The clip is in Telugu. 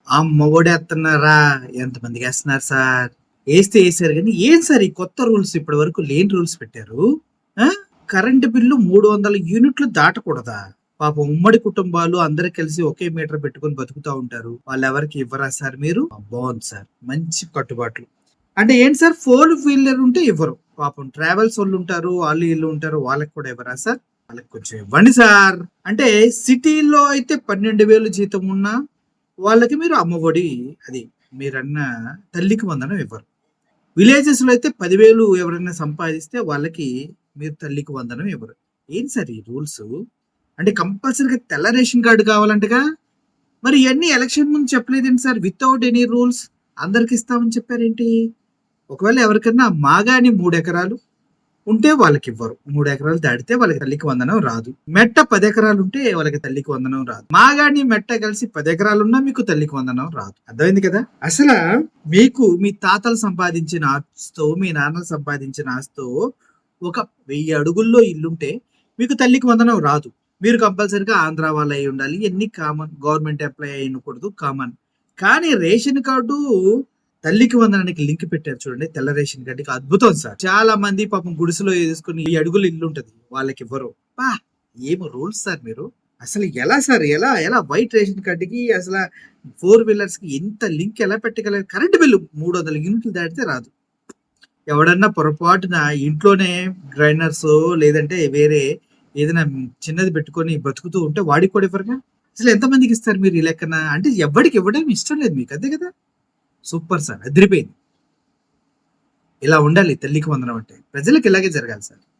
అమ్మ ఒడేత్తన్నారా? ఎంతమందికేస్తున్నారు సార్? ఏస్తే ఏసారు గానీ, ఏం సార్ ఈ కొత్త రూల్స్ ఇప్పటి వరకు లేని రూల్స్ పెట్టారు? ఆ! కరెంట్ బిల్లు 300 యూనిట్లు దాటకూడదా? పాపం ఉమ్మడి కుటుంబాలు అందరూ కలిసి ఒకే మీటర్ పెట్టుకొని బతుకుతా ఉంటారు. వాళ్ళెవరికీ ఇవ్వరా సార్ మీరు? బావుంది సార్. మంచి కట్టుబాట్లు. అంటే ఏంటి సార్, ఫోర్ వీలర్ ఉంటే ఇవ్వరు. పాపం ట్రావెల్సోళ్ళుంటారు. ఆళ్ళు ఈళ్ళు ఉంటారు. వాళ్ళకి కూడా ఇవ్వరా సార్? వాళ్ళకి కొంచెం ఇవ్వండి సార్. అంటే సిటీలో అయితే 12,000 జీతం ఉన్నా వాళ్ళకి మీరు అమ్మఒడి, అది మీరన్న తల్లికి వందనం ఇవ్వరు. విలేజెస్‌లో అయితే 10,000 ఎవరైనా సంపాదిస్తే వాళ్ళకి మీరు తల్లికి వందనం ఇవ్వరు. ఏంటి సార్ ఈ రూల్సు? అంటే కంపల్సరీగా తెల్ల రేషన్ కార్డ్ కావాలంటగా? మరి ఇయన్నీ ఎలక్షన్ ముందు చెప్పలేదేంటి సార్? వితౌట్ ఎనీ రూల్స్ అందరికి ఇస్తామని చెప్పారేంటి? ఒకవేళ ఎవరికన్నా మాగాని 3 ఎకరాలు ఉంటే వాళ్ళకివ్వరు. 3 ఎకరాలు దాటితే వాళ్ళకి తల్లికి వందనం రాదు. మెట్ట 10 ఎకరాలుంటే వాళ్ళకి తల్లికి వందనం రాదు. మాగాని, మెట్ట కలిసి 10 ఎకరాలున్నా మీకు తల్లికి వందనం రాదు. అర్థమైంది కదా! మీకు మీ తాతలు సంపాదించిన ఆస్తో, మీ నాన్నలు సంపాదించిన ఆస్తో ఒక 1000 అడుగుల్లో ఇల్లుంటే మీకు తల్లికి వందనం రాదు. మీరు కంపల్సరీగా ఆంధ్ర వాళ్ళయి ఉండాలి. ఇయన్నీ కామన్. గవర్నమెంట్ ఎంప్లాయీ అయ్యుండకూడదు కామన్. కానీ రేషన్ కార్డు తల్లికి వందనానికి లింక్ పెట్టారు చూడండి. తెల్ల రేషన్ కార్డుకి అద్భుతం సార్. చాలా మంది పాపం గుడిసెలో ఏసుకొని ఈ అడుగులు ఇల్లు ఉంటది. వాళ్ళకి ఇవ్వరు. అబ్బా! ఏం రూల్స్ సార్ మీరు. అసలు ఎలా సార్? ఎలా? ఎలా వైట్ రేషన్ కార్డ్‌కి అసల 4 వీలర్స్‌కి ఇంత లింక్ ఎలా పెట్టగలరు? కరెంట్ బిల్లు 300 యూనిట్లు దాటితే రాదు. ఎవడన్నా పొరపాటున ఇంట్లోనే గ్రైండర్సో లేదంటే వేరే ఏదైనా చిన్నది పెట్టుకొని బతుకుతూ ఉంటే వాడికి కూడా ఇవ్వరుగా? అసలు ఎంతమందికి ఇస్తారు మీరు ఈ లెక్కన? అంటే ఎవ్వడికి ఇవ్వడం ఇష్టం లేదు మీకు. అంతే కదా! Super sir. అదిరిపోయింది. ఇలా ఉండాలి తల్లికి వందనం అంటే. ప్రజలకి ఇలాగే జరగాలి సార్.